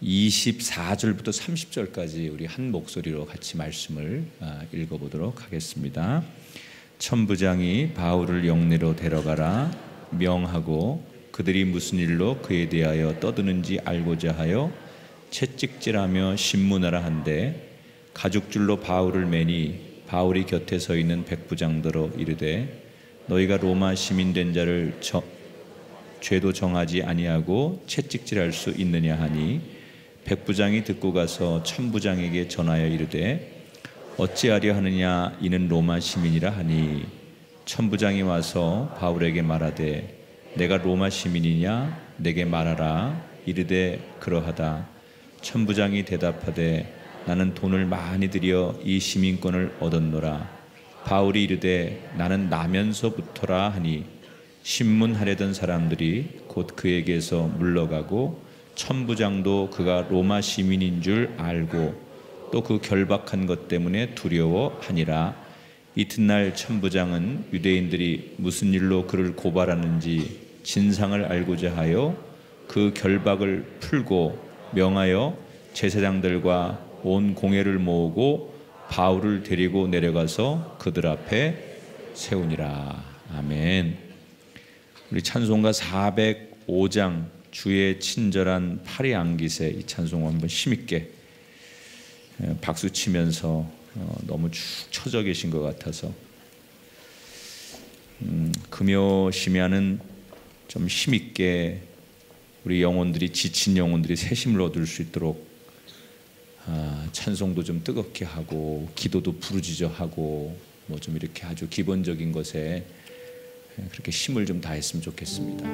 24절부터 30절까지 우리 한 목소리로 같이 말씀을 읽어보도록 하겠습니다. 천부장이 바울을 영내로 데려가라 명하고 그들이 무슨 일로 그에 대하여 떠드는지 알고자 하여 채찍질하며 신문하라 한데 가죽줄로 바울을 매니 바울이 곁에 서 있는 백부장더러 이르되 너희가 로마 시민 된 자를 죄도 정하지 아니하고 채찍질할 수 있느냐 하니 백부장이 듣고 가서 천부장에게 전하여 이르되 어찌하려 하느냐 이는 로마 시민이라 하니 천부장이 와서 바울에게 말하되 내가 로마 시민이냐 내게 말하라 이르되 그러하다. 천부장이 대답하되 나는 돈을 많이 들여 이 시민권을 얻었노라. 바울이 이르되 나는 나면서부터라 하니 신문하려던 사람들이 곧 그에게서 물러가고 천부장도 그가 로마 시민인 줄 알고 또 그 결박한 것 때문에 두려워하니라. 이튿날 천부장은 유대인들이 무슨 일로 그를 고발하는지 진상을 알고자 하여 그 결박을 풀고 명하여 제사장들과 온 공회를 모으고 바울을 데리고 내려가서 그들 앞에 세우니라. 아멘. 우리 찬송가 405장 주의 친절한 팔이 안기세, 이 찬송 한번 힘있게 박수 치면서 너무 축 처져 계신 것 같아서 금요시면은 좀 힘있게 우리 영혼들이, 지친 영혼들이 새 힘을 얻을 수 있도록 찬송도 좀 뜨겁게 하고 기도도 부르짖어 하고 뭐 좀 이렇게 아주 기본적인 것에 그렇게 힘을 좀 다했으면 좋겠습니다.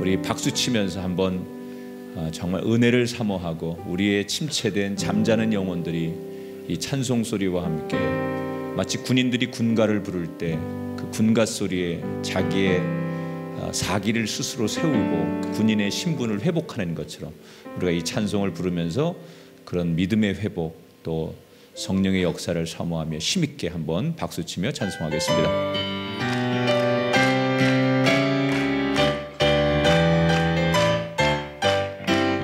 우리 박수 치면서 한번 정말 은혜를 사모하고 우리의 침체된 잠자는 영혼들이 이 찬송 소리와 함께 마치 군인들이 군가를 부를 때 그 군가 소리에 자기의 사기를 스스로 세우고 그 군인의 신분을 회복하는 것처럼 우리가 이 찬송을 부르면서 그런 믿음의 회복 또 성령의 역사를 사모하며 힘있게 한번 박수치며 찬송하겠습니다.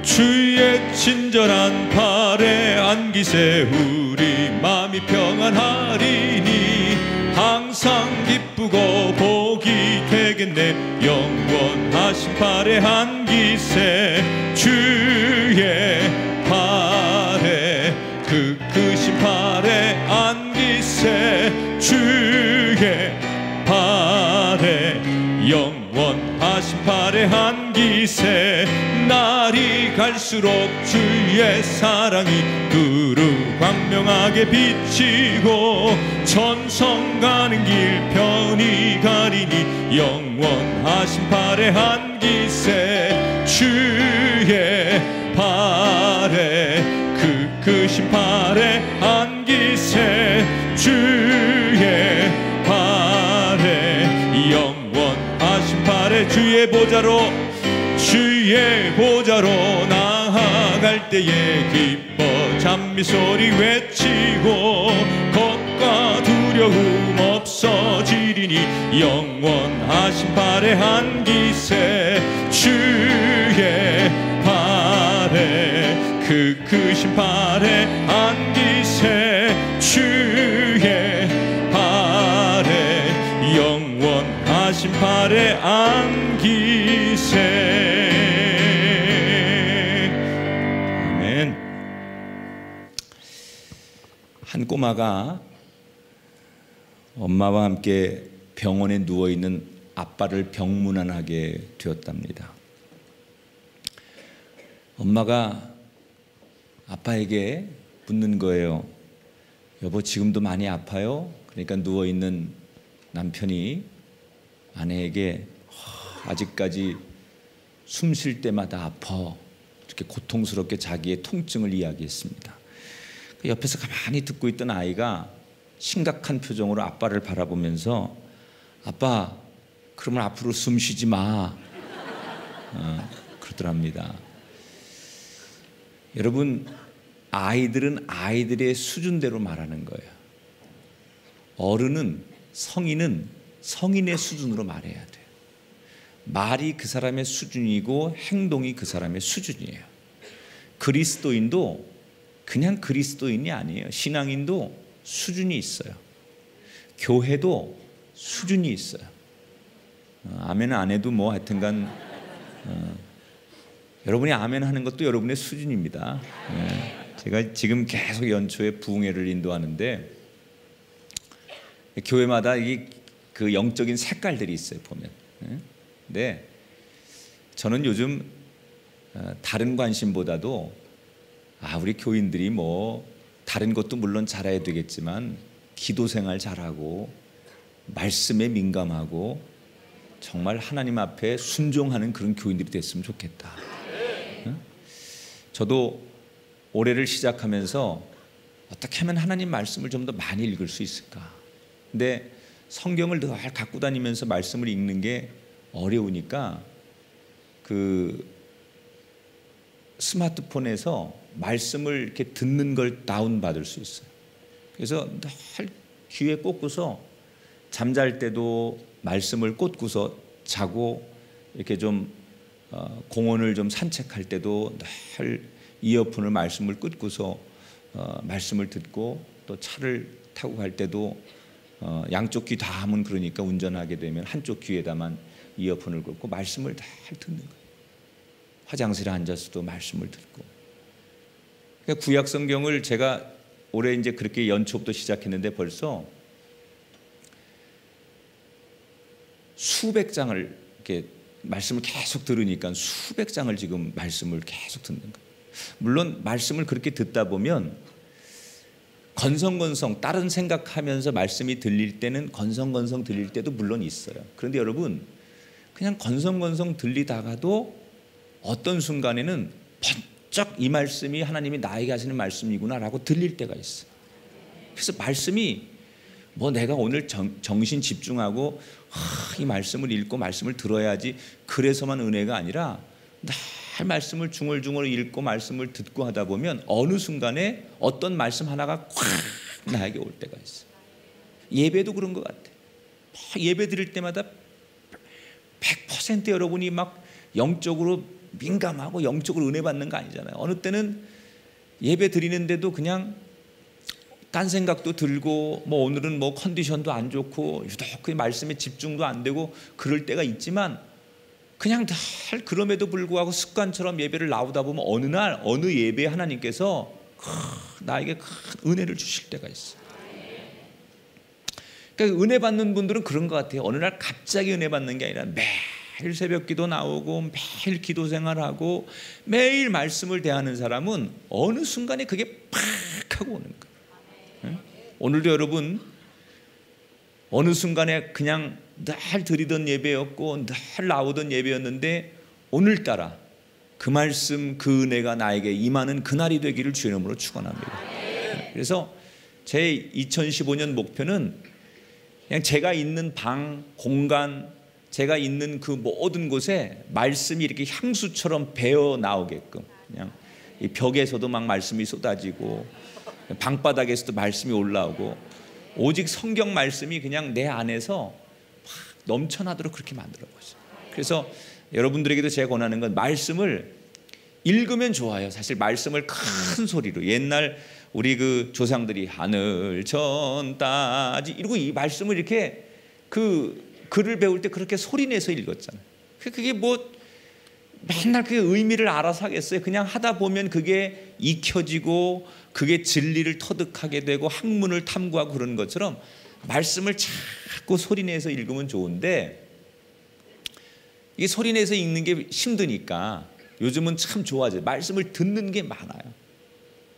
주의 친절한 팔에 안기세 우리 마음이 평안하리니 항상 기쁘고 복이 되겠네. 영원하신 팔에 안기세 주의 팔에 그 크신 팔에 안기세 주의 팔에 영원하신 팔에 안기세. 날이 갈수록 주의 사랑이 두루 광명하게 비치고 천성 가는 길 편히 가리니 영원하신 팔에 안기세 주의 팔에 그 크신 팔에 안기세 주의 팔에 영원하신 팔에 주의 보좌로 나아갈 때에 기뻐 찬미소리 외치고 겁과 두려움 없어지리니 영원하신 팔에 안기세 주의 팔에 그 크신 팔에 안기세 주의 팔에 영원하신 팔에 안기세. 아멘. 한 꼬마가 엄마와 함께 병원에 누워있는 아빠를 병문안하게 되었답니다. 엄마가 아빠에게 묻는 거예요. 여보, 지금도 많이 아파요? 그러니까 누워있는 남편이 아내에게 아직까지 숨 쉴 때마다 아파, 이렇게 고통스럽게 자기의 통증을 이야기했습니다. 옆에서 가만히 듣고 있던 아이가 심각한 표정으로 아빠를 바라보면서 아빠, 그러면 앞으로 숨 쉬지 마, 그러더랍니다. 여러분, 아이들은 아이들의 수준대로 말하는 거예요. 어른은, 성인은 성인의 수준으로 말해야 돼요. 말이 그 사람의 수준이고 행동이 그 사람의 수준이에요. 그리스도인도 그냥 그리스도인이 아니에요. 신앙인도 수준이 있어요. 교회도 수준이 있어요. 아멘 안 해도 뭐 하여튼간 여러분이 아멘 하는 것도 여러분의 수준입니다. 제가 지금 계속 연초에 부흥회를 인도하는데 교회마다 그 영적인 색깔들이 있어요, 보면. 근데 저는 요즘 다른 관심보다도 우리 교인들이 뭐 다른 것도 물론 잘해야 되겠지만 기도 생활 잘하고 말씀에 민감하고 정말 하나님 앞에 순종하는 그런 교인들이 됐으면 좋겠다. 저도 올해를 시작하면서 어떻게 하면 하나님 말씀을 좀 더 많이 읽을 수 있을까? 근데 성경을 늘 갖고 다니면서 말씀을 읽는 게 어려우니까 그 스마트폰에서 말씀을 이렇게 듣는 걸 다운받을 수 있어요. 그래서 늘 귀에 꽂고서 잠잘 때도 말씀을 꽂고서 자고 이렇게 좀 공원을 좀 산책할 때도 늘 이어폰을 말씀을 꽂고서 말씀을 듣고 또 차를 타고 갈 때도 양쪽 귀 다 하면 그러니까 운전하게 되면 한쪽 귀에다만 이어폰을 꽂고 말씀을 다 듣는 거예요. 화장실에 앉아서도 말씀을 듣고. 그러니까 구약 성경을 제가 올해 이제 그렇게 연초부터 시작했는데 벌써 수백 장을 이렇게 말씀을 계속 들으니까 수백 장을 지금 말씀을 계속 듣는 거예요. 물론 말씀을 그렇게 듣다 보면 건성건성 다른 생각하면서 말씀이 들릴 때는 건성건성 들릴 때도 물론 있어요. 그런데 여러분 그냥 건성건성 들리다가도 어떤 순간에는 번쩍 이 말씀이 하나님이 나에게 하시는 말씀이구나라고 들릴 때가 있어요. 그래서 말씀이 뭐 내가 오늘 정신 집중하고 이 말씀을 읽고 말씀을 들어야지 그래서만 은혜가 아니라 날 말씀을 중얼중얼 읽고 말씀을 듣고 하다 보면 어느 순간에 어떤 말씀 하나가 콱 나에게 올 때가 있어요. 예배도 그런 것 같아요. 예배 드릴 때마다 100% 여러분이 막 영적으로 민감하고 영적으로 은혜 받는 거 아니잖아요. 어느 때는 예배 드리는데도 그냥 딴 생각도 들고 뭐 오늘은 뭐 컨디션도 안 좋고 유독 말씀에 집중도 안 되고 그럴 때가 있지만 그냥 다 그럼에도 불구하고 습관처럼 예배를 나오다 보면 어느 날 어느 예배에 하나님께서 나에게 큰 은혜를 주실 때가 있어요. 그러니까 은혜 받는 분들은 그런 것 같아요. 어느 날 갑자기 은혜 받는 게 아니라 매일 새벽 기도 나오고 매일 기도 생활하고 매일 말씀을 대하는 사람은 어느 순간에 그게 팍 하고 오는 거예요. 오늘도 여러분 어느 순간에 그냥 늘 드리던 예배였고 늘 나오던 예배였는데 오늘따라 그 말씀 그 은혜가 나에게 임하는 그날이 되기를 주의 이름으로 축원합니다. 그래서 제 2015년 목표는 그냥 제가 있는 방, 공간, 제가 있는 그 모든 곳에 말씀이 이렇게 향수처럼 배어 나오게끔 그냥 이 벽에서도 막 말씀이 쏟아지고 방바닥에서도 말씀이 올라오고 오직 성경 말씀이 그냥 내 안에서 넘쳐나도록 그렇게 만들어 보죠. 그래서 여러분들에게도 제가 권하는 건 말씀을 읽으면 좋아요. 사실 말씀을 큰 소리로 옛날 우리 그 조상들이 하늘 전 따지 이러고 이 말씀을 이렇게 그 글을 배울 때 그렇게 소리내서 읽었잖아요. 그게 뭐 맨날 그 의미를 알아서 하겠어요. 그냥 하다 보면 그게 익혀지고 그게 진리를 터득하게 되고 학문을 탐구하고 그러는 것처럼 말씀을 자꾸 소리내서 읽으면 좋은데 이게 소리내서 읽는 게 힘드니까 요즘은 참 좋아져요. 말씀을 듣는 게 많아요.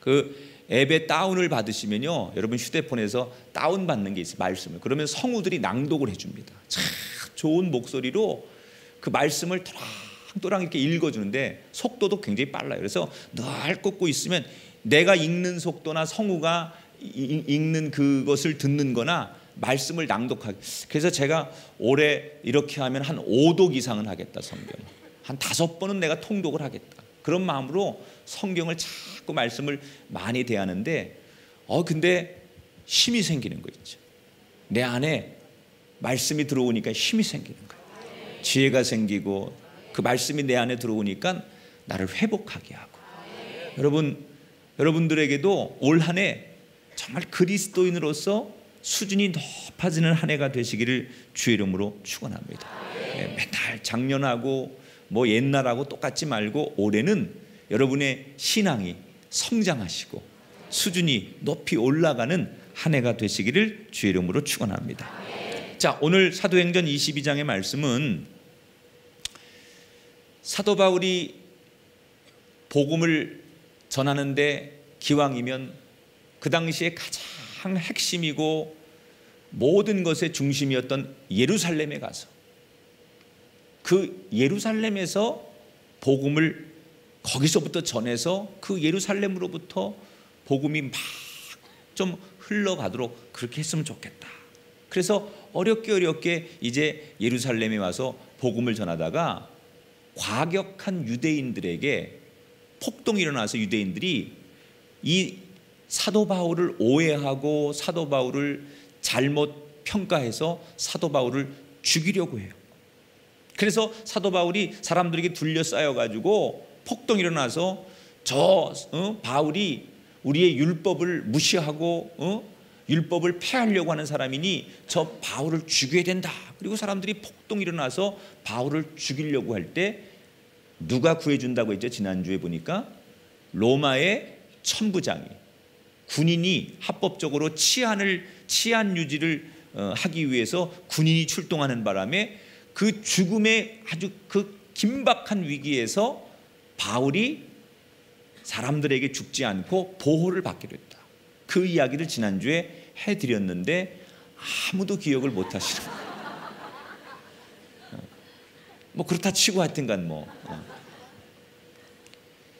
그 앱에 다운을 받으시면요, 여러분 휴대폰에서 다운 받는 게 있어요. 말씀을. 그러면 성우들이 낭독을 해줍니다. 참 좋은 목소리로 그 말씀을 또랑 이렇게 읽어주는데 속도도 굉장히 빨라요. 그래서 늘 꽂고 있으면 내가 읽는 속도나 성우가 읽는 그것을 듣는 거나 말씀을 낭독하게. 그래서 제가 올해 이렇게 하면 한 5독 이상은 하겠다. 성경 한 5번은 내가 통독을 하겠다. 그런 마음으로 성경을 자꾸 말씀을 많이 대하는데 근데 힘이 생기는 거 있죠. 내 안에 말씀이 들어오니까 힘이 생기는 거예요. 지혜가 생기고 그 말씀이 내 안에 들어오니까 나를 회복하게 하고 여러분들에게도 올 한 해 정말 그리스도인으로서 수준이 높아지는 한 해가 되시기를 주의 이름으로 축원합니다. 맨날 작년하고 뭐 옛날하고 똑같지 말고 올해는 여러분의 신앙이 성장하시고 수준이 높이 올라가는 한 해가 되시기를 주의 이름으로 축원합니다. 자, 오늘 사도행전 22장의 말씀은 사도 바울이 복음을 전하는데 기왕이면 그 당시에 가장 핵심이고 모든 것의 중심이었던 예루살렘에 가서 그 예루살렘에서 복음을 거기서부터 전해서 그 예루살렘으로부터 복음이 막 좀 흘러가도록 그렇게 했으면 좋겠다. 그래서 어렵게 이제 예루살렘에 와서 복음을 전하다가 과격한 유대인들에게 폭동이 일어나서 유대인들이 이 사도 바울을 오해하고 사도 바울을 잘못 평가해서 사도 바울을 죽이려고 해요. 그래서 사도 바울이 사람들에게 둘러싸여 가지고 폭동이 일어나서 바울이 우리의 율법을 무시하고 율법을 폐하려고 하는 사람이니 저 바울을 죽여야 된다. 그리고 사람들이 폭동이 일어나서 바울을 죽이려고 할 때 누가 구해준다고 했죠? 지난주에 보니까 로마의 천부장이, 군인이 합법적으로 치안 유지를 하기 위해서 군인이 출동하는 바람에 그 죽음의 아주 그 긴박한 위기에서 바울이 사람들에게 죽지 않고 보호를 받게 됐다. 그 이야기를 지난주에 해드렸는데 아무도 기억을 못 하시는 거예요. 뭐 그렇다 치고 하여튼간 뭐.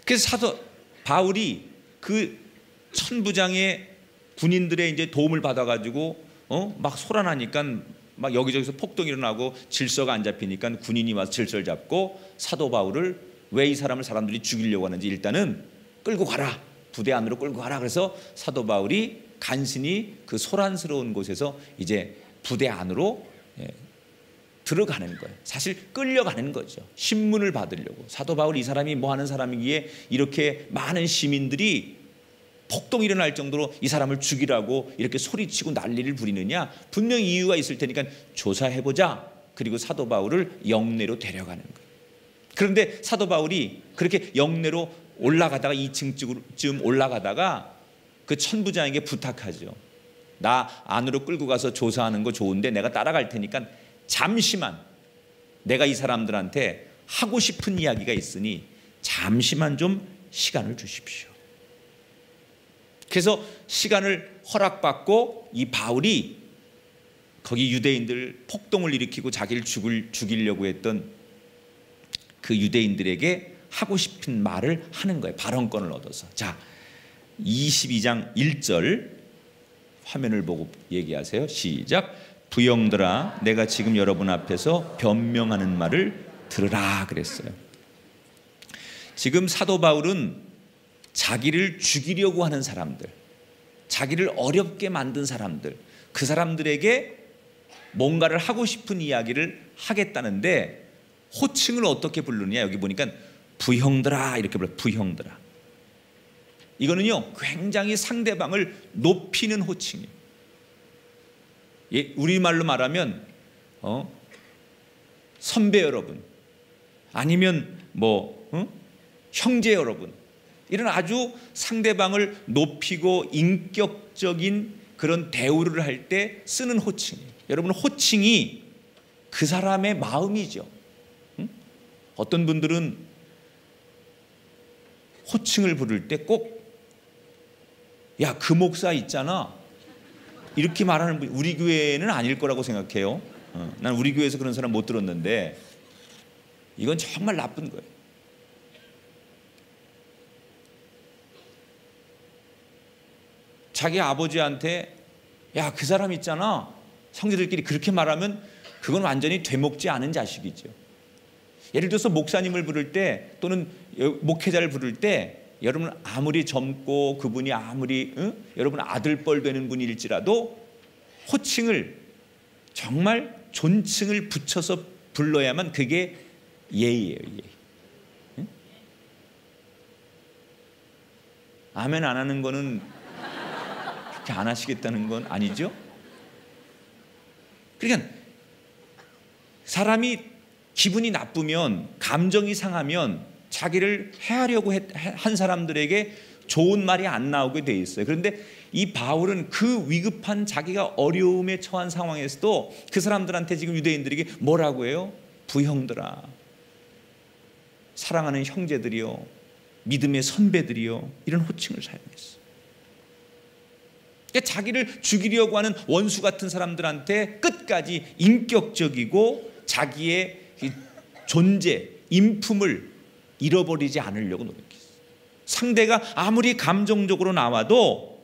그래서 사도 바울이 그 천부장의 군인들의 이제 도움을 받아가지고 막 소란하니까 막 여기저기서 폭동이 일어나고 질서가 안 잡히니까 군인이 와서 질서를 잡고 사도 바울을 왜 이 사람을 사람들이 죽이려고 하는지 일단은 끌고 가라. 부대 안으로 끌고 가라. 그래서 사도 바울이 간신히 그 소란스러운 곳에서 이제 부대 안으로 들어가는 거예요. 사실 끌려가는 거죠. 신문을 받으려고. 사도 바울 이 사람이 뭐 하는 사람이기에 이렇게 많은 시민들이 폭동이 일어날 정도로 이 사람을 죽이라고 이렇게 소리치고 난리를 부리느냐. 분명히 이유가 있을 테니까 조사해보자. 그리고 사도 바울을 영내로 데려가는 거예요. 그런데 사도 바울이 그렇게 영내로 올라가다가 2층쯤 올라가다가 그 천부장에게 부탁하죠. 나 안으로 끌고 가서 조사하는 거 좋은데 내가 따라갈 테니까 잠시만 내가 이 사람들한테 하고 싶은 이야기가 있으니 잠시만 좀 시간을 주십시오. 그래서 시간을 허락받고 이 바울이 거기 유대인들 폭동을 일으키고 자기를 죽이려고 했던 그 유대인들에게 하고 싶은 말을 하는 거예요. 발언권을 얻어서. 자, 22장 1절 화면을 보고 얘기하세요. 시작. 부형들아, 내가 지금 여러분 앞에서 변명하는 말을 들으라 그랬어요. 지금 사도 바울은 자기를 죽이려고 하는 사람들, 자기를 어렵게 만든 사람들, 그 사람들에게 뭔가를 하고 싶은 이야기를 하겠다는데 호칭을 어떻게 부르느냐. 여기 보니까 부형들아 이렇게 불러요. 부형들아. 이거는요 굉장히 상대방을 높이는 호칭이에요. 우리말로 말하면 선배 여러분 아니면 형제 여러분, 이런 아주 상대방을 높이고 인격적인 그런 대우를 할 때 쓰는 호칭이에요. 여러분, 호칭이 그 사람의 마음이죠. 어떤 분들은 호칭을 부를 때 꼭 야, 그 목사 있잖아 이렇게 말하는 분, 우리 교회는 아닐 거라고 생각해요. 난 우리 교회에서 그런 사람 못 들었는데 이건 정말 나쁜 거예요. 자기 아버지한테 야, 그 사람 있잖아, 형제들끼리 그렇게 말하면 그건 완전히 되먹지 않은 자식이죠. 예를 들어서 목사님을 부를 때 또는 목회자를 부를 때 여러분 아무리 젊고 그분이 아무리 여러분 아들뻘 되는 분일지라도 호칭을 정말 존칭을 붙여서 불러야만 그게 예의예요. 예의. 아멘 안 하는 거는 그렇게 안 하시겠다는 건 아니죠? 그러니까 사람이 기분이 나쁘면, 감정이 상하면 자기를 해하려고 한 사람들에게 좋은 말이 안 나오게 돼 있어요. 그런데 이 바울은 그 위급한 자기가 어려움에 처한 상황에서도 그 사람들한테 지금 유대인들에게 뭐라고 해요? 부형들아, 사랑하는 형제들이요, 믿음의 선배들이요, 이런 호칭을 사용했어요. 그러니까 자기를 죽이려고 하는 원수 같은 사람들한테 끝까지 인격적이고 자기의 존재, 인품을 잃어버리지 않으려고 노력했어요. 상대가 아무리 감정적으로 나와도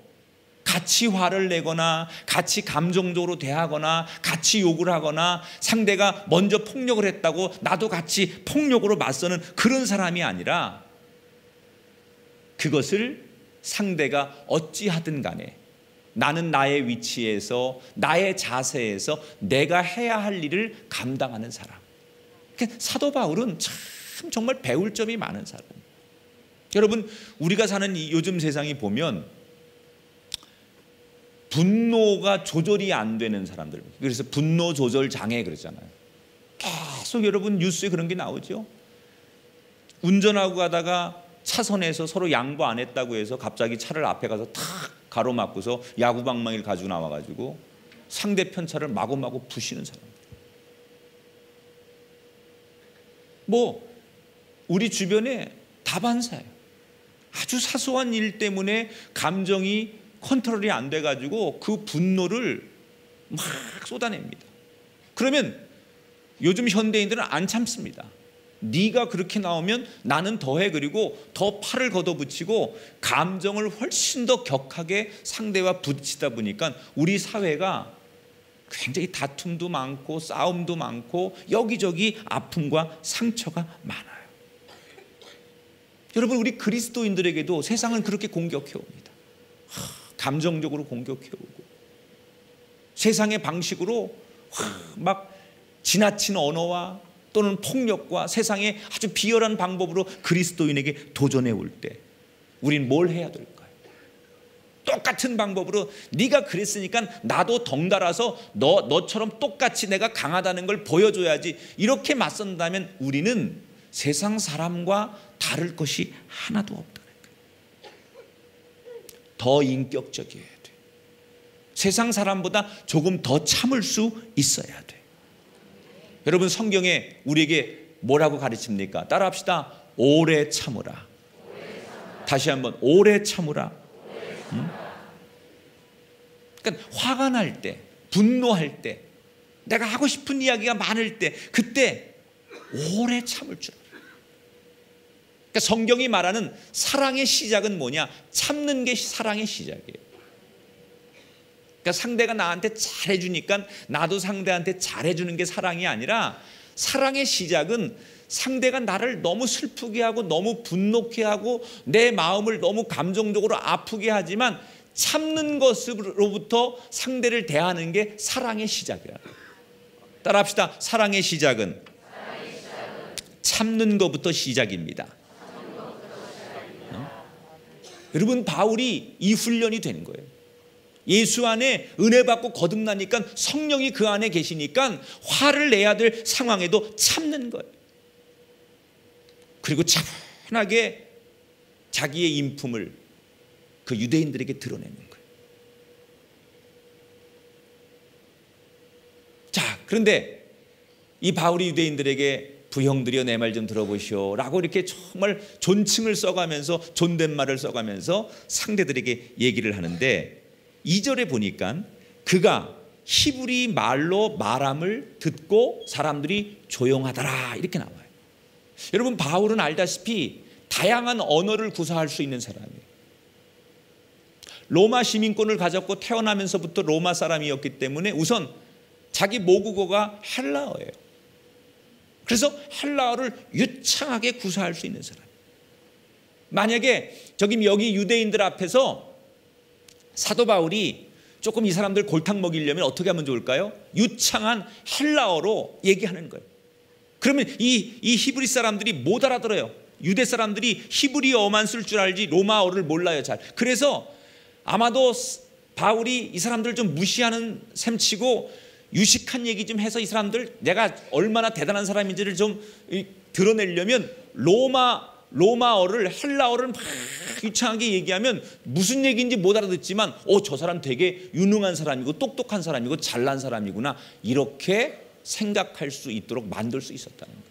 같이 화를 내거나 같이 감정적으로 대하거나 같이 욕을 하거나 상대가 먼저 폭력을 했다고 나도 같이 폭력으로 맞서는 그런 사람이 아니라, 그것을 상대가 어찌하든 간에 나는 나의 위치에서, 나의 자세에서 내가 해야 할 일을 감당하는 사람. 그러니까 사도 바울은 참 정말 배울 점이 많은 사람이에요. 여러분, 우리가 사는 이 요즘 세상이 보면 분노가 조절이 안 되는 사람들, 그래서 분노 조절 장애 그러잖아요. 계속 여러분 뉴스에 그런 게 나오죠. 운전하고 가다가 차선에서 서로 양보 안 했다고 해서 갑자기 차를 앞에 가서 탁 가로막고서 야구방망이를 가지고 나와가지고 상대편 차를 마구마구 부시는 사람. 뭐 우리 주변에 다반사예요. 아주 사소한 일 때문에 감정이 컨트롤이 안 돼가지고 그 분노를 막 쏟아냅니다. 그러면 요즘 현대인들은 안 참습니다. 네가 그렇게 나오면 나는 더해, 그리고 더 팔을 걷어붙이고 감정을 훨씬 더 격하게 상대와 부딪히다 보니까 우리 사회가 굉장히 다툼도 많고 싸움도 많고 여기저기 아픔과 상처가 많아요. 여러분, 우리 그리스도인들에게도 세상은 그렇게 공격해 옵니다. 감정적으로 공격해 오고 세상의 방식으로 막 지나친 언어와 또는 폭력과 세상의 아주 비열한 방법으로 그리스도인에게 도전해 올 때 우린 뭘 해야 될까요? 똑같은 방법으로 네가 그랬으니까 나도 덩달아서 너처럼 똑같이 내가 강하다는 걸 보여줘야지, 이렇게 맞선다면 우리는 세상 사람과 다를 것이 하나도 없다는 거예요. 더 인격적이어야 돼. 세상 사람보다 조금 더 참을 수 있어야 돼. 여러분, 성경에 우리에게 뭐라고 가르칩니까? 따라합시다. 오래 참으라. 다시 한번, 오래 참으라. 그러니까 화가 날 때, 분노할 때, 내가 하고 싶은 이야기가 많을 때, 그때 오래 참을 줄 알아요. 그러니까 성경이 말하는 사랑의 시작은 뭐냐? 참는 게 사랑의 시작이에요. 그러니까 상대가 나한테 잘해주니까 나도 상대한테 잘해주는 게 사랑이 아니라, 사랑의 시작은 상대가 나를 너무 슬프게 하고 너무 분노케 하고 내 마음을 너무 감정적으로 아프게 하지만 참는 것으로부터 상대를 대하는 게 사랑의 시작이에요. 따라합시다. 사랑의 시작은 참는 것부터 시작입니다. 여러분, 바울이 이 훈련이 되는 거예요. 예수 안에 은혜 받고 거듭나니까 성령이 그 안에 계시니까 화를 내야 될 상황에도 참는 거예요. 그리고 차분하게 자기의 인품을 그 유대인들에게 드러내는 거예요. 자, 그런데 이 바울이 유대인들에게 부형들이여 내 말 좀 들어보시오 라고 이렇게 정말 존칭을 써가면서, 존댓말을 써가면서 상대들에게 얘기를 하는데, 2절에 보니까 그가 히브리 말로 말함을 듣고 사람들이 조용하더라 이렇게 나와요. 여러분, 바울은 알다시피 다양한 언어를 구사할 수 있는 사람이에요. 로마 시민권을 가졌고 태어나면서부터 로마 사람이었기 때문에 우선 자기 모국어가 헬라어예요. 그래서 헬라어를 유창하게 구사할 수 있는 사람. 만약에 여기 유대인들 앞에서 사도 바울이 조금 이 사람들 골탕 먹이려면 어떻게 하면 좋을까요? 유창한 헬라어로 얘기하는 거예요. 그러면 이 히브리 사람들이 못 알아들어요. 유대 사람들이 히브리어만 쓸 줄 알지 로마어를 몰라요 잘. 그래서 아마도 바울이 이 사람들 좀 무시하는 셈치고 유식한 얘기 좀 해서 이 사람들 내가 얼마나 대단한 사람인지를 좀 드러내려면 로마어를 헬라어를 막 유창하게 얘기하면 무슨 얘기인지 못 알아듣지만 저 사람 되게 유능한 사람이고 똑똑한 사람이고 잘난 사람이구나 이렇게 생각할 수 있도록 만들 수 있었다는 거예요.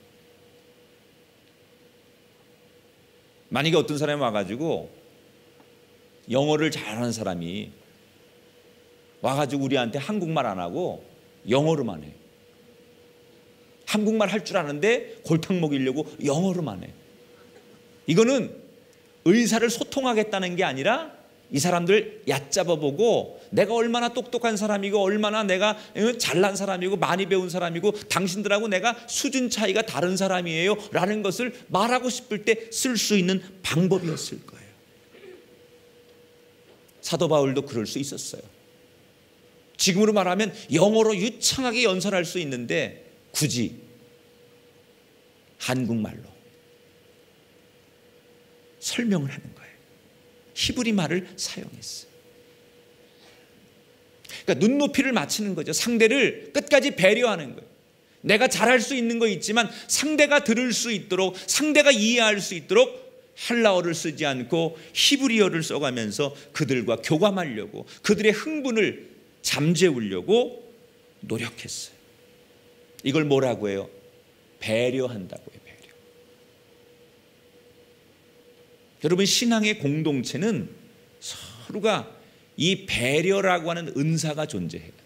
만약에 어떤 사람이 와가지고 영어를 잘하는 사람이 와가지고 우리한테 한국말 안 하고 영어로만 해. 한국말 할 줄 아는데 골탕 먹이려고 영어로만 해. 이거는 의사를 소통하겠다는 게 아니라 이 사람들 얕잡아보고 내가 얼마나 똑똑한 사람이고 얼마나 내가 잘난 사람이고 많이 배운 사람이고 당신들하고 내가 수준 차이가 다른 사람이에요 라는 것을 말하고 싶을 때 쓸 수 있는 방법이었을 거예요. 사도 바울도 그럴 수 있었어요. 지금으로 말하면 영어로 유창하게 연설할 수 있는데 굳이 한국말로 설명을 하는 거예요. 히브리 말을 사용했어요. 그러니까 눈높이를 맞추는 거죠. 상대를 끝까지 배려하는 거예요. 내가 잘할 수 있는 거 있지만 상대가 들을 수 있도록 상대가 이해할 수 있도록 헬라어를 쓰지 않고 히브리어를 써가면서 그들과 교감하려고 그들의 흥분을 잠재우려고 노력했어요. 이걸 뭐라고 해요? 배려한다고 해요. 배려. 여러분 신앙의 공동체는 서로가 이 배려라고 하는 은사가 존재해야 돼요.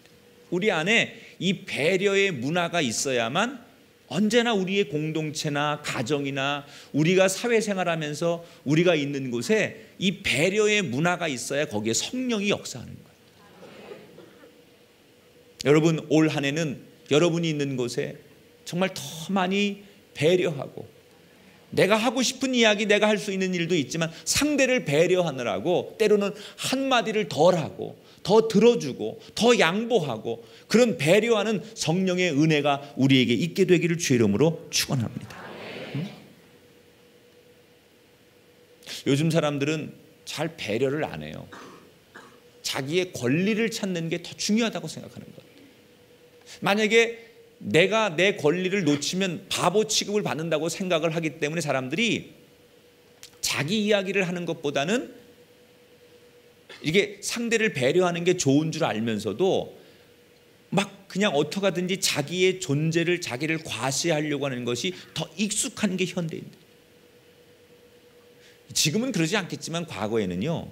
우리 안에 이 배려의 문화가 있어야만 언제나 우리의 공동체나 가정이나 우리가 사회생활하면서 우리가 있는 곳에 이 배려의 문화가 있어야 거기에 성령이 역사하는 거예요. 여러분 올 한 해는 여러분이 있는 곳에 정말 더 많이 배려하고 내가 하고 싶은 이야기 내가 할 수 있는 일도 있지만 상대를 배려하느라고 때로는 한마디를 덜하고 더 들어주고 더 양보하고 그런 배려하는 성령의 은혜가 우리에게 있게 되기를 주의 이름으로 축원합니다. 요즘 사람들은 잘 배려를 안 해요. 자기의 권리를 찾는 게 더 중요하다고 생각하는 것. 만약에 내가 내 권리를 놓치면 바보 취급을 받는다고 생각을 하기 때문에 사람들이 자기 이야기를 하는 것보다는 이게 상대를 배려하는 게 좋은 줄 알면서도 막 그냥 어떻게 하든지 자기의 존재를 자기를 과시하려고 하는 것이 더 익숙한 게 현대인들. 지금은 그러지 않겠지만 과거에는요.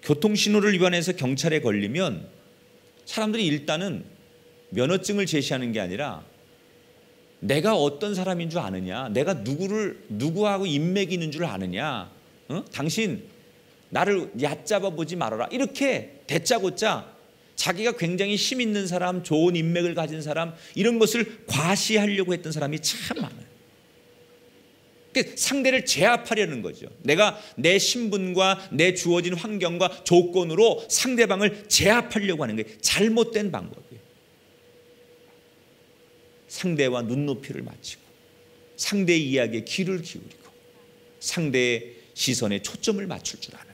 교통신호를 위반해서 경찰에 걸리면 사람들이 일단은 면허증을 제시하는 게 아니라 내가 어떤 사람인 줄 아느냐, 내가 누구하고 인맥이 있는 줄 아느냐, 당신 나를 얕잡아 보지 말아라 이렇게 대짜고짜 자기가 굉장히 힘 있는 사람, 좋은 인맥을 가진 사람 이런 것을 과시하려고 했던 사람이 참 많아요. 그러니까 상대를 제압하려는 거죠. 내가 내 신분과 내 주어진 환경과 조건으로 상대방을 제압하려고 하는 거예요. 잘못된 방법이에요. 상대와 눈높이를 맞추고 상대의 이야기에 귀를 기울이고 상대의 시선에 초점을 맞출 줄 아는.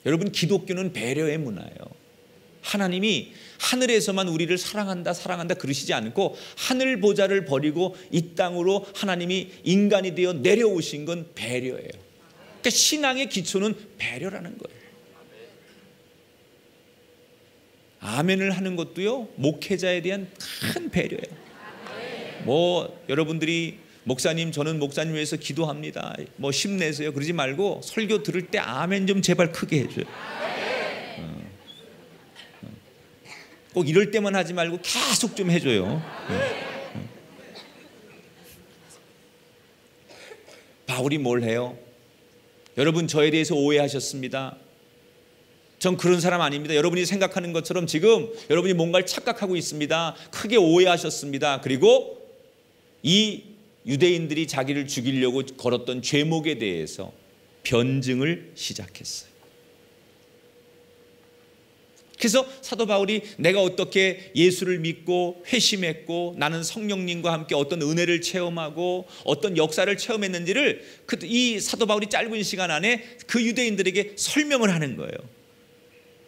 여러분 기독교는 배려의 문화예요. 하나님이 하늘에서만 우리를 사랑한다 그러시지 않고 하늘 보좌를 버리고 이 땅으로 하나님이 인간이 되어 내려오신 건 배려예요. 그러니까 신앙의 기초는 배려라는 거예요. 아멘을 하는 것도요 목회자에 대한 큰 배려예요. 뭐 여러분들이 목사님 저는 목사님 위해서 기도합니다 뭐 힘내세요 그러지 말고 설교 들을 때 아멘 좀 제발 크게 해줘요. 꼭 이럴 때만 하지 말고 계속 좀 해줘요. 바울이 뭘 해요? 여러분 저에 대해서 오해하셨습니다. 전 그런 사람 아닙니다. 여러분이 생각하는 것처럼 지금 여러분이 뭔가를 착각하고 있습니다. 크게 오해하셨습니다. 그리고 이 유대인들이 자기를 죽이려고 걸었던 죄목에 대해서 변증을 시작했어요. 그래서 사도 바울이 내가 어떻게 예수를 믿고 회심했고 나는 성령님과 함께 어떤 은혜를 체험하고 어떤 역사를 체험했는지를 이 사도 바울이 짧은 시간 안에 그 유대인들에게 설명을 하는 거예요.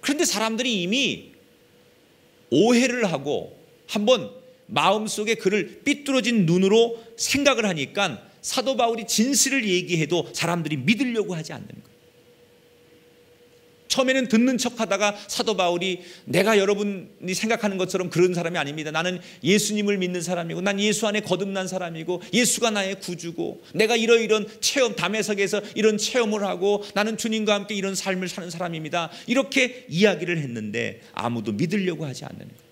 그런데 사람들이 이미 오해를 하고 한번 마음속에 그를 삐뚤어진 눈으로 생각을 하니까 사도 바울이 진실을 얘기해도 사람들이 믿으려고 하지 않는 거예요. 처음에는 듣는 척하다가 사도 바울이 내가 여러분이 생각하는 것처럼 그런 사람이 아닙니다. 나는 예수님을 믿는 사람이고 난 예수 안에 거듭난 사람이고 예수가 나의 구주고 내가 이런 체험, 담에석에서 이런 체험을 하고 나는 주님과 함께 이런 삶을 사는 사람입니다. 이렇게 이야기를 했는데 아무도 믿으려고 하지 않는 거예요.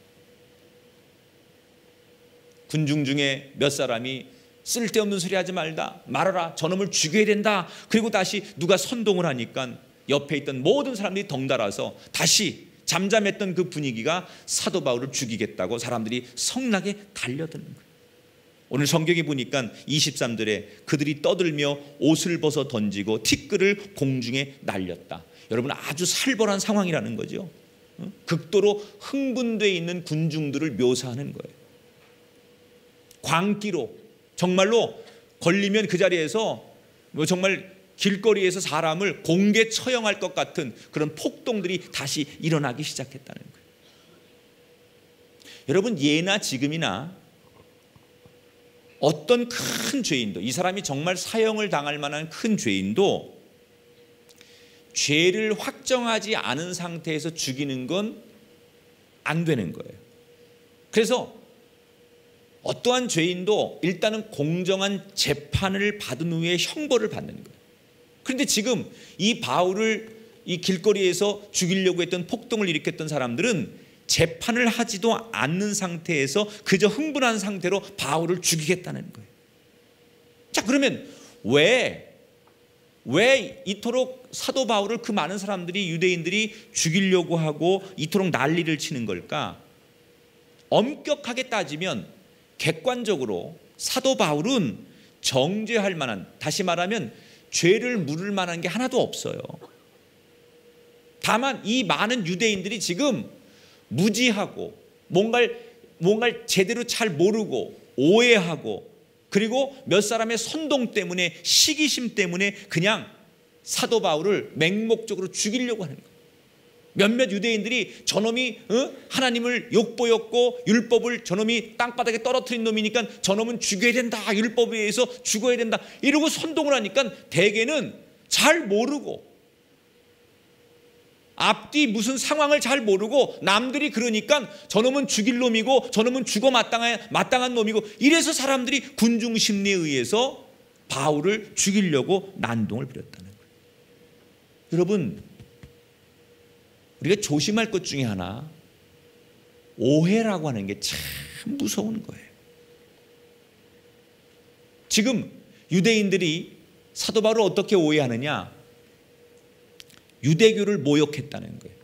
군중 중에 몇 사람이 쓸데없는 소리 하지 말아라, 저놈을 죽여야 된다. 그리고 다시 누가 선동을 하니까 옆에 있던 모든 사람들이 덩달아서 다시 잠잠했던 그 분위기가 사도 바울을 죽이겠다고 사람들이 성나게 달려드는 거예요. 오늘 성경에 보니까 23절에 그들이 떠들며 옷을 벗어 던지고 티끌을 공중에 날렸다. 여러분 아주 살벌한 상황이라는 거죠. 극도로 흥분되어 있는 군중들을 묘사하는 거예요. 광기로 정말로 걸리면 그 자리에서 정말 길거리에서 사람을 공개 처형할 것 같은 그런 폭동들이 다시 일어나기 시작했다는 거예요. 여러분 예나 지금이나 어떤 큰 죄인도, 이 사람이 정말 사형을 당할 만한 큰 죄인도 죄를 확정하지 않은 상태에서 죽이는 건 안 되는 거예요. 그래서 어떠한 죄인도 일단은 공정한 재판을 받은 후에 형벌을 받는 거예요. 그런데 지금 이 바울을 이 길거리에서 죽이려고 했던 폭동을 일으켰던 사람들은 재판을 하지도 않는 상태에서 그저 흥분한 상태로 바울을 죽이겠다는 거예요. 자, 그러면 왜 이토록 사도 바울을 그 많은 사람들이 유대인들이 죽이려고 하고 이토록 난리를 치는 걸까? 엄격하게 따지면 객관적으로 사도 바울은 정죄할 만한, 다시 말하면 죄를 물을 만한 게 하나도 없어요. 다만 이 많은 유대인들이 지금 무지하고 뭔가를 제대로 잘 모르고 오해하고 그리고 몇 사람의 선동 때문에 시기심 때문에 그냥 사도 바울을 맹목적으로 죽이려고 하는 거예요. 몇몇 유대인들이 저놈이 하나님을 욕보였고 율법을 저놈이 땅바닥에 떨어뜨린 놈이니까 저놈은 죽여야 된다, 율법에 의해서 죽어야 된다 이러고 선동을 하니까 대개는 잘 모르고 앞뒤 무슨 상황을 잘 모르고 남들이 그러니까 저놈은 죽일 놈이고 저놈은 죽어 마땅한 놈이고 이래서 사람들이 군중 심리에 의해서 바울을 죽이려고 난동을 부렸다는 거예요. 여러분 우리가 조심할 것 중에 하나 오해라고 하는 게 참 무서운 거예요. 지금 유대인들이 사도 바울을 어떻게 오해하느냐? 유대교를 모욕했다는 거예요.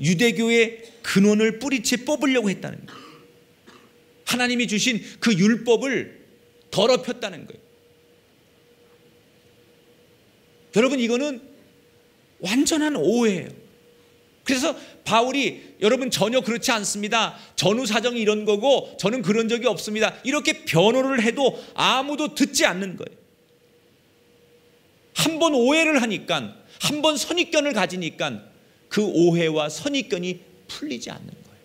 유대교의 근원을 뿌리채 뽑으려고 했다는 거예요. 하나님이 주신 그 율법을 더럽혔다는 거예요. 여러분 이거는 완전한 오해예요. 그래서 바울이 여러분 전혀 그렇지 않습니다. 전후 사정이 이런 거고 저는 그런 적이 없습니다. 이렇게 변호를 해도 아무도 듣지 않는 거예요. 한 번 오해를 하니까, 한 번 선입견을 가지니까 그 오해와 선입견이 풀리지 않는 거예요.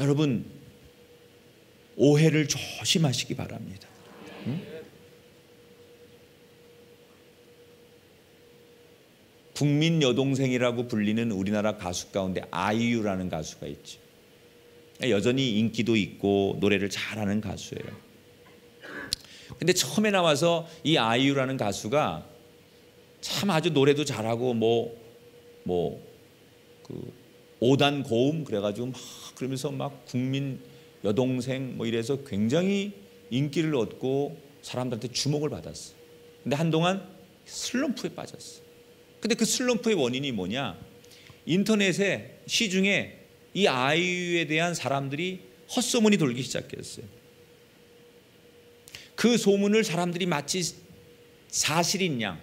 여러분 오해를 조심하시기 바랍니다. 국민 여동생이라고 불리는 우리나라 가수 가운데 아이유라는 가수가 있죠. 여전히 인기도 있고 노래를 잘하는 가수예요. 근데 처음에 나와서 이 아이유라는 가수가 참 아주 노래도 잘하고 그 5단 고음 그래가지고 막 그러면서 막 국민 여동생 이래서 굉장히 인기를 얻고 사람들한테 주목을 받았어. 근데 한동안 슬럼프에 빠졌어. 근데 그 슬럼프의 원인이 뭐냐? 인터넷에 시중에 이 아이유에 대한 사람들이 헛소문이 돌기 시작했어요. 그 소문을 사람들이 마치 사실인 양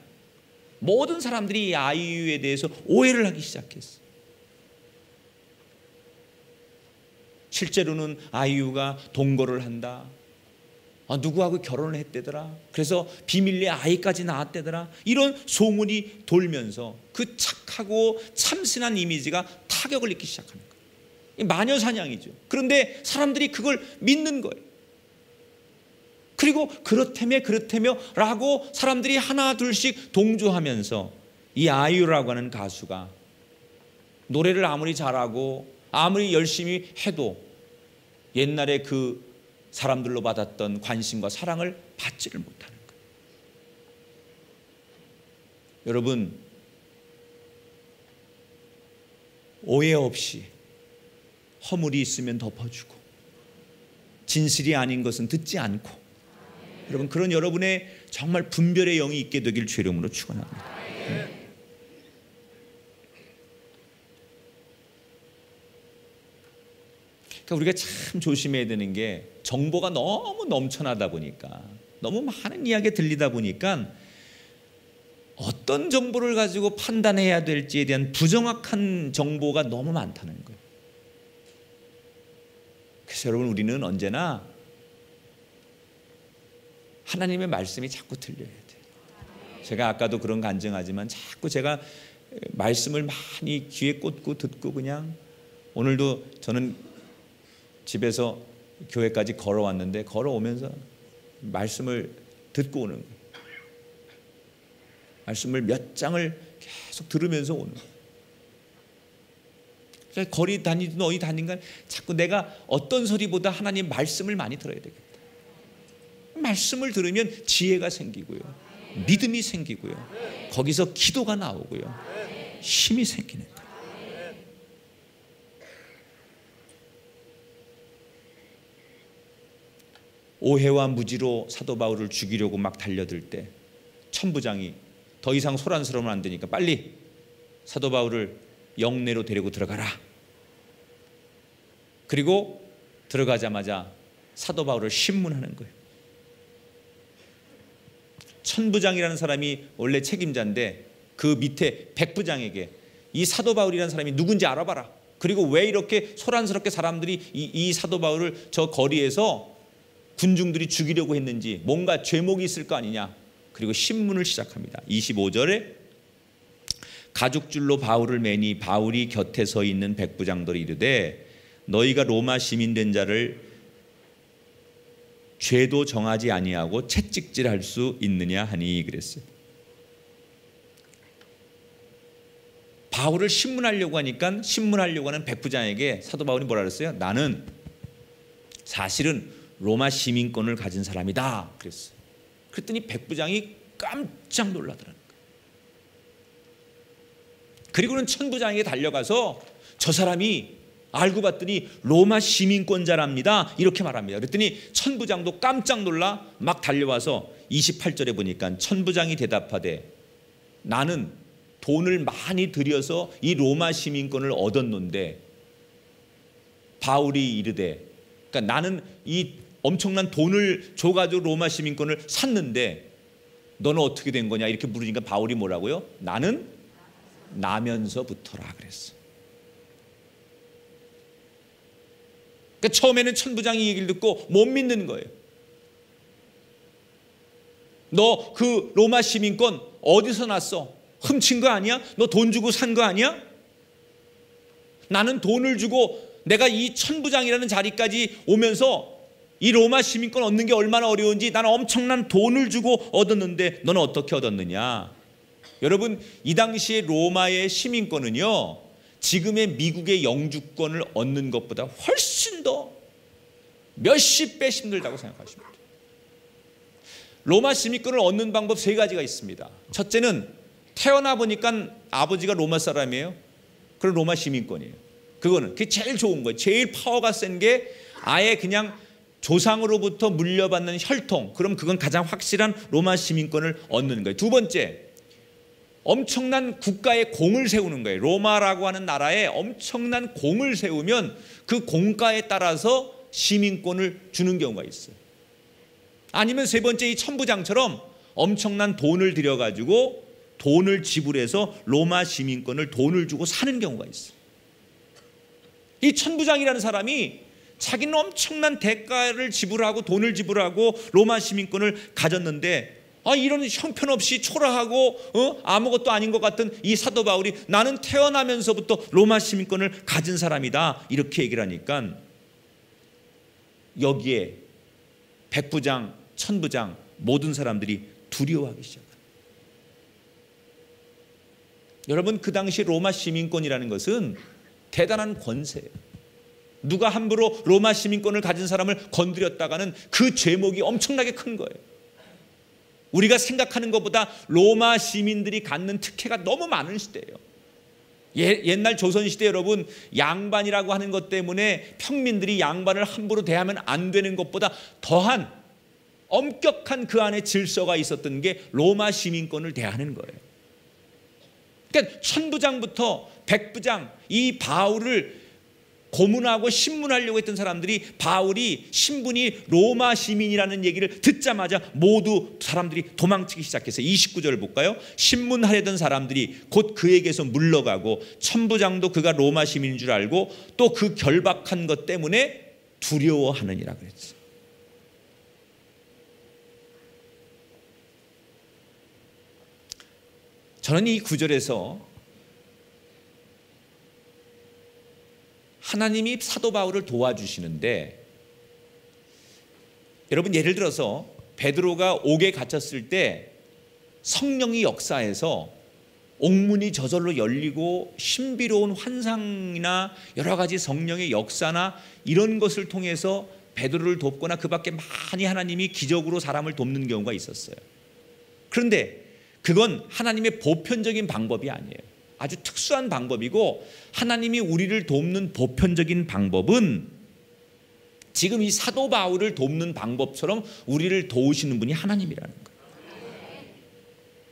모든 사람들이 이 아이유에 대해서 오해를 하기 시작했어요. 실제로는 아이유가 동거를 한다, 누구하고 결혼을 했대더라, 그래서 비밀리에 아이까지 낳았대더라, 이런 소문이 돌면서 그 착하고 참신한 이미지가 타격을 입기 시작합니다. 마녀 사냥이죠. 그런데 사람들이 그걸 믿는 거예요. 그리고 그렇다며 라고 사람들이 하나 둘씩 동조하면서 이 아이유라고 하는 가수가 노래를 아무리 잘하고 아무리 열심히 해도 옛날에 그 사람들로 받았던 관심과 사랑을 받지를 못하는 거예요. 여러분, 오해 없이 허물이 있으면 덮어주고 진실이 아닌 것은 듣지 않고, 여러분, 그런 여러분의 정말 분별의 영이 있게 되길 주의 이름으로 축원합니다. 그러니까 우리가 참 조심해야 되는 게, 정보가 너무 넘쳐나다 보니까, 너무 많은 이야기가 들리다 보니까 어떤 정보를 가지고 판단해야 될지에 대한 부정확한 정보가 너무 많다는 거예요. 그래서 여러분, 우리는 언제나 하나님의 말씀이 자꾸 들려야 돼요. 제가 아까도 그런 간증하지만 자꾸 제가 말씀을 많이 귀에 꽂고 듣고, 그냥 오늘도 저는 집에서 교회까지 걸어왔는데 걸어오면서 말씀을 듣고 오는 거예요. 말씀을 몇 장을 계속 들으면서 오는 거예요. 거리 다니든 어디 다니든 자꾸 내가 어떤 소리보다 하나님 말씀을 많이 들어야 되겠다. 말씀을 들으면 지혜가 생기고요, 믿음이 생기고요, 거기서 기도가 나오고요, 힘이 생기는 거예요. 오해와 무지로 사도 바울을 죽이려고 막 달려들 때 천부장이 더 이상 소란스러우면 안 되니까 빨리 사도 바울을 영내로 데리고 들어가라. 그리고 들어가자마자 사도 바울을 신문하는 거예요. 천부장이라는 사람이 원래 책임자인데 그 밑에 백부장에게 이 사도 바울이라는 사람이 누군지 알아봐라. 그리고 왜 이렇게 소란스럽게 사람들이 이 사도 바울을 저 거리에서 군중들이 죽이려고 했는지 뭔가 죄목이 있을 거 아니냐. 그리고 신문을 시작합니다. 25절에 가죽줄로 바울을 매니 바울이 곁에 서 있는 백부장들이 이르되 너희가 로마 시민된 자를 죄도 정하지 아니하고 채찍질할 수 있느냐 하니 그랬어요. 바울을 신문하려고 하니까 신문하려고 하는 백부장에게 사도 바울이 뭐라 그랬어요? 나는 사실은 로마 시민권을 가진 사람이다 그랬어요. 그랬더니 백부장이 깜짝 놀라더라는 거예요. 그리고는 천부장에게 달려가서 저 사람이 알고 봤더니 로마 시민권자랍니다 이렇게 말합니다. 그랬더니 천부장도 깜짝 놀라 막 달려와서 28절에 보니까 천부장이 대답하되 나는 돈을 많이 들여서 이 로마 시민권을 얻었는데 바울이 이르되, 그러니까 나는 이 엄청난 돈을 줘가지고 로마 시민권을 샀는데 너는 어떻게 된 거냐 이렇게 물으니까 바울이 뭐라고요? 나는 나면서부터라 그랬어. 그러니까 처음에는 천부장이 이 얘기를 듣고 못 믿는 거예요. 너 그 로마 시민권 어디서 났어? 훔친 거 아니야? 너 돈 주고 산 거 아니야? 나는 돈을 주고 내가 이 천부장이라는 자리까지 오면서 이 로마 시민권 얻는 게 얼마나 어려운지 나는 엄청난 돈을 주고 얻었는데 너는 어떻게 얻었느냐? 여러분, 이 당시에 로마의 시민권은요 지금의 미국의 영주권을 얻는 것보다 훨씬 더 몇십 배 힘들다고 생각하시면 돼요. 로마 시민권을 얻는 방법 세 가지가 있습니다. 첫째는 태어나 보니까 아버지가 로마 사람이에요. 그럼 로마 시민권이에요. 그게 제일 좋은 거예요. 제일 파워가 센 게 아예 그냥 조상으로부터 물려받는 혈통. 그럼 그건 가장 확실한 로마 시민권을 얻는 거예요. 두 번째, 엄청난 국가의 공을 세우는 거예요. 로마라고 하는 나라에 엄청난 공을 세우면 그 공가에 따라서 시민권을 주는 경우가 있어요. 아니면 세 번째 이 천부장처럼 엄청난 돈을 들여가지고 돈을 지불해서 로마 시민권을 돈을 주고 사는 경우가 있어요. 이 천부장이라는 사람이 자기는 엄청난 대가를 지불하고 돈을 지불하고 로마 시민권을 가졌는데 이런 형편없이 초라하고 아무것도 아닌 것 같은 이 사도 바울이 나는 태어나면서부터 로마 시민권을 가진 사람이다 이렇게 얘기를 하니까 여기에 백부장, 천부장 모든 사람들이 두려워하기 시작합니다. 여러분, 그 당시 로마 시민권이라는 것은 대단한 권세예요. 누가 함부로 로마 시민권을 가진 사람을 건드렸다가는 그 죄목이 엄청나게 큰 거예요. 우리가 생각하는 것보다 로마 시민들이 갖는 특혜가 너무 많은 시대예요. 옛날 조선시대 여러분, 양반이라고 하는 것 때문에 평민들이 양반을 함부로 대하면 안 되는 것보다 더한 엄격한 그 안에 질서가 있었던 게 로마 시민권을 대하는 거예요. 그러니까 천부장부터 백부장, 이 바울을 고문하고 신문하려고 했던 사람들이 바울이 신분이 로마 시민이라는 얘기를 듣자마자 모두 사람들이 도망치기 시작했어요. 29절을 볼까요? 신문하려던 사람들이 곧 그에게서 물러가고 천부장도 그가 로마 시민인 줄 알고 또 그 결박한 것 때문에 두려워하느니라 그랬어요. 저는 이 구절에서 하나님이 사도 바울을 도와주시는데, 여러분 예를 들어서 베드로가 옥에 갇혔을 때 성령이 역사해서 옥문이 저절로 열리고 신비로운 환상이나 여러 가지 성령의 역사나 이런 것을 통해서 베드로를 돕거나 그 밖에 많이 하나님이 기적으로 사람을 돕는 경우가 있었어요. 그런데 그건 하나님의 보편적인 방법이 아니에요. 아주 특수한 방법이고, 하나님이 우리를 돕는 보편적인 방법은 지금 이 사도 바울을 돕는 방법처럼 우리를 도우시는 분이 하나님이라는 거예요.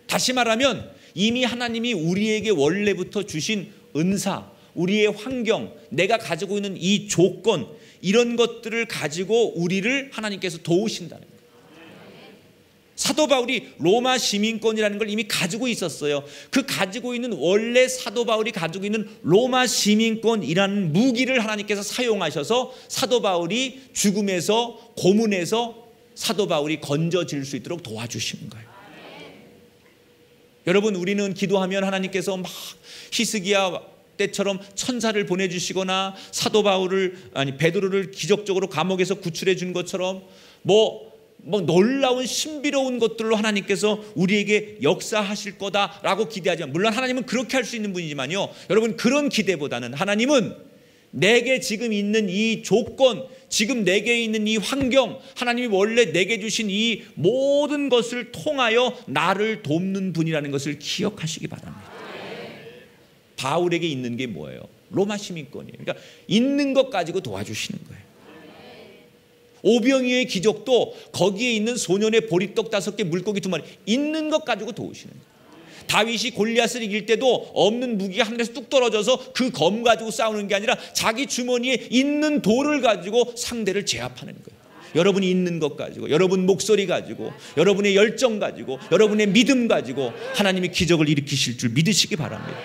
다시 말하면 이미 하나님이 우리에게 원래부터 주신 은사, 우리의 환경, 내가 가지고 있는 이 조건, 이런 것들을 가지고 우리를 하나님께서 도우신다는 거예요. 사도 바울이 로마 시민권이라는 걸 이미 가지고 있었어요. 그 가지고 있는, 원래 사도 바울이 가지고 있는 로마 시민권이라는 무기를 하나님께서 사용하셔서 사도 바울이 죽음에서, 고문에서 사도 바울이 건져질 수 있도록 도와주시는 거예요. 여러분, 우리는 기도하면 하나님께서 막 히스기야 때처럼 천사를 보내주시거나 사도 바울을, 베드로를 기적적으로 감옥에서 구출해 준 것처럼 뭐 놀라운 신비로운 것들로 하나님께서 우리에게 역사하실 거다라고 기대하지만, 물론 하나님은 그렇게 할 수 있는 분이지만요, 여러분, 그런 기대보다는 하나님은 내게 지금 있는 이 조건, 지금 내게 있는 이 환경, 하나님이 원래 내게 주신 이 모든 것을 통하여 나를 돕는 분이라는 것을 기억하시기 바랍니다. 바울에게 있는 게 뭐예요? 로마 시민권이에요. 그러니까 있는 것 가지고 도와주시는 거예요. 오병이어의 기적도 거기에 있는 소년의 보리떡 5개, 물고기 2마리, 있는 것 가지고 도우시는 거예요. 다윗이 골리앗을 이길 때도 없는 무기가 하늘에서 뚝 떨어져서 그 검 가지고 싸우는 게 아니라 자기 주머니에 있는 돌을 가지고 상대를 제압하는 거예요. 여러분이 있는 것 가지고, 여러분 목소리 가지고, 여러분의 열정 가지고, 여러분의 믿음 가지고 하나님이 기적을 일으키실 줄 믿으시기 바랍니다.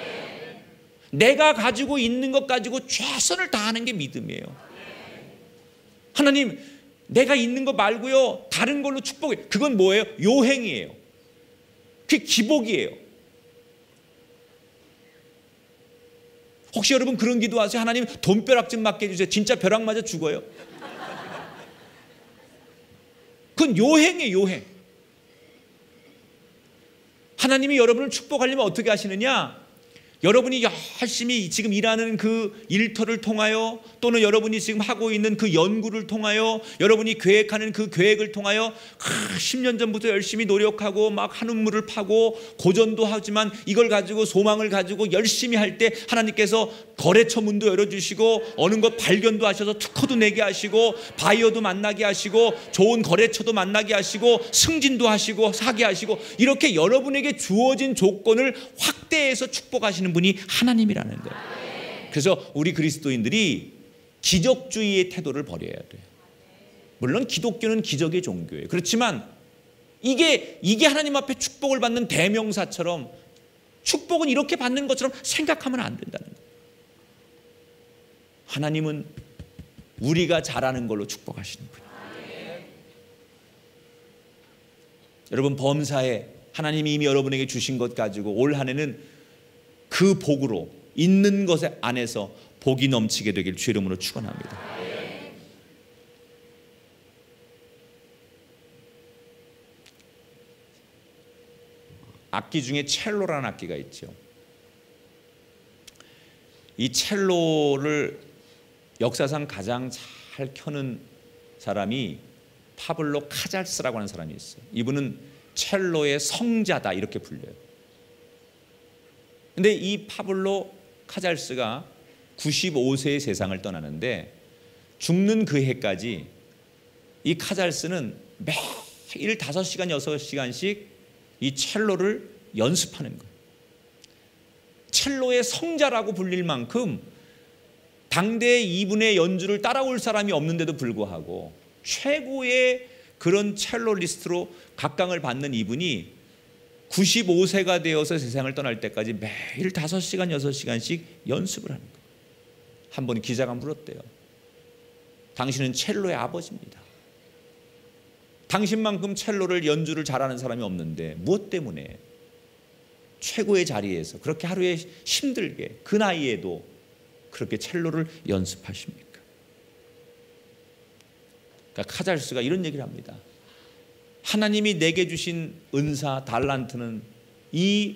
내가 가지고 있는 것 가지고 최선을 다하는 게 믿음이에요. 하나님, 내가 있는 거 말고요, 다른 걸로 축복해. 그건 뭐예요? 요행이에요. 그게 기복이에요. 혹시 여러분 그런 기도하세요? 하나님, 돈벼락 좀 맞게 해주세요. 진짜 벼락 맞아 죽어요. 그건 요행이에요, 요행. 하나님이 여러분을 축복하려면 어떻게 하시느냐? 여러분이 열심히 지금 일하는 그 일터를 통하여, 또는 여러분이 지금 하고 있는 그 연구를 통하여, 여러분이 계획하는 그 계획을 통하여 10년 전부터 열심히 노력하고 막 한우물을 파고 고전도 하지만 이걸 가지고, 소망을 가지고 열심히 할 때 하나님께서 거래처 문도 열어주시고 어느 것 발견도 하셔서 특허도 내게 하시고 바이어도 만나게 하시고 좋은 거래처도 만나게 하시고 승진도 하시고 사게 하시고, 이렇게 여러분에게 주어진 조건을 확대해서 축복하시는 분이 하나님이라는 거예요. 그래서 우리 그리스도인들이 기적주의의 태도를 버려야 돼요. 물론 기독교는 기적의 종교예요. 그렇지만 이게 하나님 앞에 축복을 받는 대명사처럼 축복은 이렇게 받는 것처럼 생각하면 안 된다는 거예요. 하나님은 우리가 잘하는 걸로 축복하시는 분이에요. 여러분, 범사에 하나님이 이미 여러분에게 주신 것 가지고 올 한 해는 그 복으로 있는 것 안에서 복이 넘치게 되길 주의 이름으로 축원합니다. 악기 중에 첼로라는 악기가 있죠. 이 첼로를 역사상 가장 잘 켜는 사람이 파블로 카잘스라고 하는 사람이 있어요. 이분은 첼로의 성자다 이렇게 불려요. 근데 이 파블로 카잘스가 95세의 세상을 떠나는데 죽는 그 해까지 이 카잘스는 매일 5시간 6시간씩 이 첼로를 연습하는 거예요. 첼로의 성자라고 불릴 만큼 당대의 이분의 연주를 따라올 사람이 없는데도 불구하고 최고의 그런 첼로리스트로 각광을 받는 이분이 95세가 되어서 세상을 떠날 때까지 매일 5시간 6시간씩 연습을 하는 거예요. 한 번 기자가 물었대요. 당신은 첼로의 아버지입니다. 당신만큼 첼로를 연주를 잘하는 사람이 없는데 무엇 때문에 최고의 자리에서 그렇게 하루에 힘들게 그 나이에도 그렇게 첼로를 연습하십니까? 그러니까 카잘스가 이런 얘기를 합니다. 하나님이 내게 주신 은사, 달란트는 이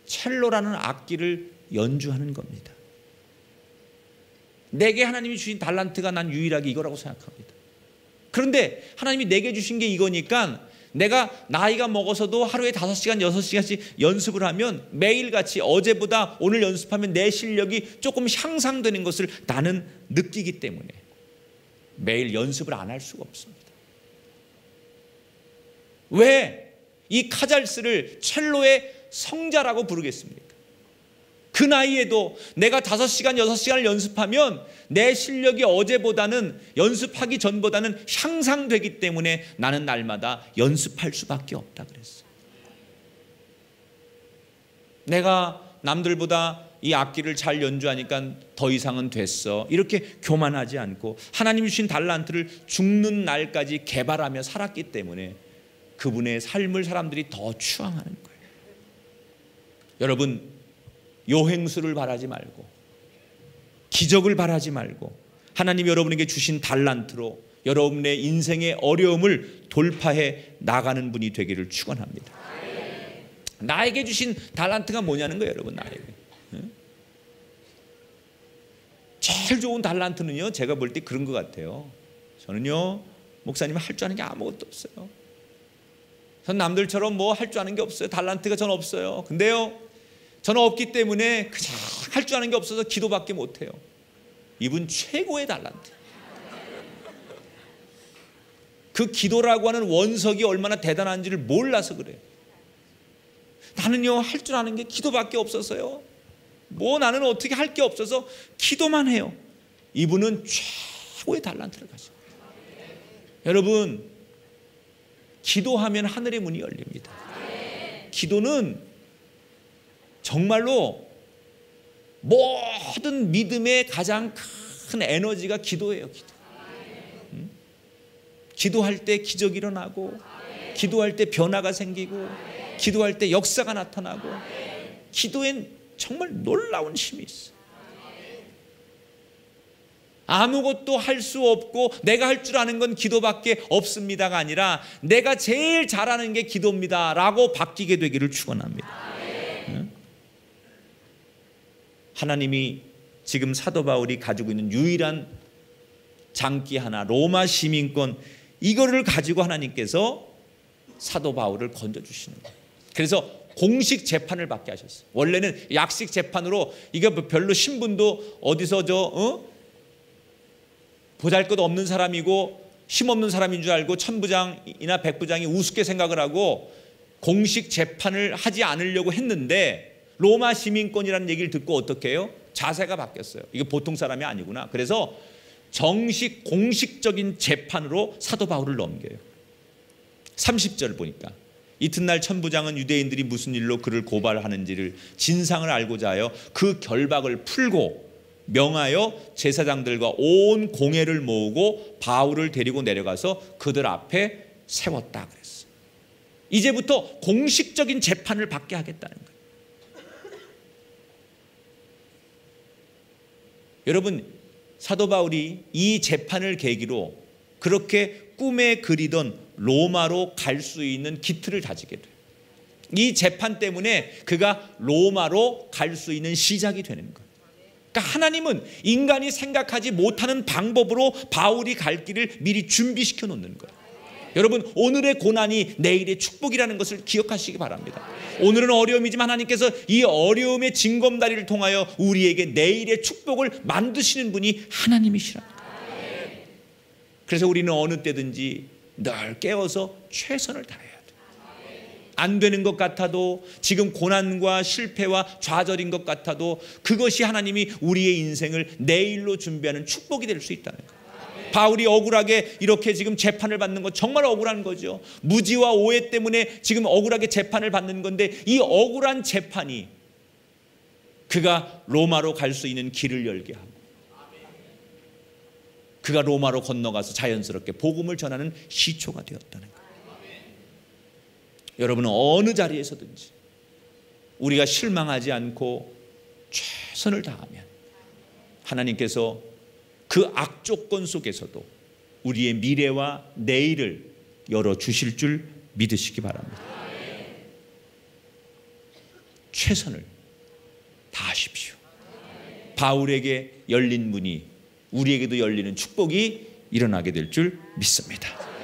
첼로라는 악기를 연주하는 겁니다. 내게 하나님이 주신 달란트가 난 유일하게 이거라고 생각합니다. 그런데 하나님이 내게 주신 게 이거니까 내가 나이가 먹어서도 하루에 5시간 6시간씩 연습을 하면 매일같이 어제보다 오늘 연습하면 내 실력이 조금 향상되는 것을 나는 느끼기 때문에 매일 연습을 안 할 수가 없습니다. 왜 이 카잘스를 첼로의 성자라고 부르겠습니까? 그 나이에도 내가 5시간 6시간을 연습하면 내 실력이 어제보다는 연습하기 전보다는 향상되기 때문에 나는 날마다 연습할 수밖에 없다 그랬어요. 내가 남들보다 이 악기를 잘 연주하니까 더 이상은 됐어 이렇게 교만하지 않고 하나님이 주신 달란트를 죽는 날까지 개발하며 살았기 때문에 그분의 삶을 사람들이 더 추앙하는 거예요. 여러분, 요행수를 바라지 말고 기적을 바라지 말고 하나님이 여러분에게 주신 달란트로 여러분의 인생의 어려움을 돌파해 나가는 분이 되기를 축원합니다. 나에게 주신 달란트가 뭐냐는 거예요, 여러분. 나에게 제일 좋은 달란트는요, 제가 볼 때 그런 것 같아요. 저는요, 목사님 할 줄 아는 게 아무것도 없어요. 전 남들처럼 뭐 할 줄 아는 게 없어요. 달란트가 전 없어요. 근데요, 저는 없기 때문에 그냥 할 줄 아는 게 없어서 기도밖에 못해요. 이분 최고의 달란트. 그 기도라고 하는 원석이 얼마나 대단한지를 몰라서 그래요. 나는요, 할 줄 아는 게 기도밖에 없어서요. 뭐 나는 어떻게 할 게 없어서 기도만 해요. 이분은 최고의 달란트를 가지고 있어요. 여러분, 기도하면 하늘의 문이 열립니다. 기도는 정말로 모든 믿음의 가장 큰 에너지가 기도예요. 기도. 기도할 때 기적이 일어나고, 기도할 때 변화가 생기고, 기도할 때 역사가 나타나고, 기도엔 정말 놀라운 힘이 있어요. 아무것도 할 수 없고 내가 할 줄 아는 건 기도밖에 없습니다가 아니라 내가 제일 잘하는 게 기도입니다 라고 바뀌게 되기를 축원합니다. 하나님이 지금 사도 바울이 가지고 있는 유일한 장기 하나, 로마 시민권, 이거를 가지고 하나님께서 사도 바울을 건져주시는 거예요. 그래서 공식 재판을 받게 하셨어요. 원래는 약식 재판으로 이게 별로 신분도 어디서 보잘것 없는 사람이고 힘없는 사람인 줄 알고 천부장이나 백부장이 우습게 생각을 하고 공식 재판을 하지 않으려고 했는데 로마 시민권이라는 얘기를 듣고 어떻게 해요? 자세가 바뀌었어요. 이게 보통 사람이 아니구나. 그래서 정식 공식적인 재판으로 사도 바울을 넘겨요. 30절 보니까 이튿날 천부장은 유대인들이 무슨 일로 그를 고발하는지를 진상을 알고자 하여 그 결박을 풀고 명하여 제사장들과 온 공회를 모으고 바울을 데리고 내려가서 그들 앞에 세웠다 그랬어요. 이제부터 공식적인 재판을 받게 하겠다는 거예요. 여러분, 사도 바울이 이 재판을 계기로 그렇게 꿈에 그리던 로마로 갈 수 있는 기틀을 다지게 돼요. 이 재판 때문에 그가 로마로 갈 수 있는 시작이 되는 거예요. 그러니까 하나님은 인간이 생각하지 못하는 방법으로 바울이 갈 길을 미리 준비시켜 놓는 거예요. 여러분, 오늘의 고난이 내일의 축복이라는 것을 기억하시기 바랍니다. 오늘은 어려움이지만 하나님께서 이 어려움의 징검다리를 통하여 우리에게 내일의 축복을 만드시는 분이 하나님이시랍니다. 그래서 우리는 어느 때든지 늘 깨어서 최선을 다해야 돼요. 안 되는 것 같아도, 지금 고난과 실패와 좌절인 것 같아도 그것이 하나님이 우리의 인생을 내일로 준비하는 축복이 될 수 있다는 거예요. 바울이 억울하게 이렇게 지금 재판을 받는 건 정말 억울한 거죠. 무지와 오해 때문에 지금 억울하게 재판을 받는 건데, 이 억울한 재판이 그가 로마로 갈 수 있는 길을 열게 하고 그가 로마로 건너가서 자연스럽게 복음을 전하는 시초가 되었다는 거예요. 여러분은 어느 자리에서든지 우리가 실망하지 않고 최선을 다하면 하나님께서 그 악조건 속에서도 우리의 미래와 내일을 열어주실 줄 믿으시기 바랍니다. 최선을 다하십시오. 바울에게 열린 문이 우리에게도 열리는 축복이 일어나게 될 줄 믿습니다.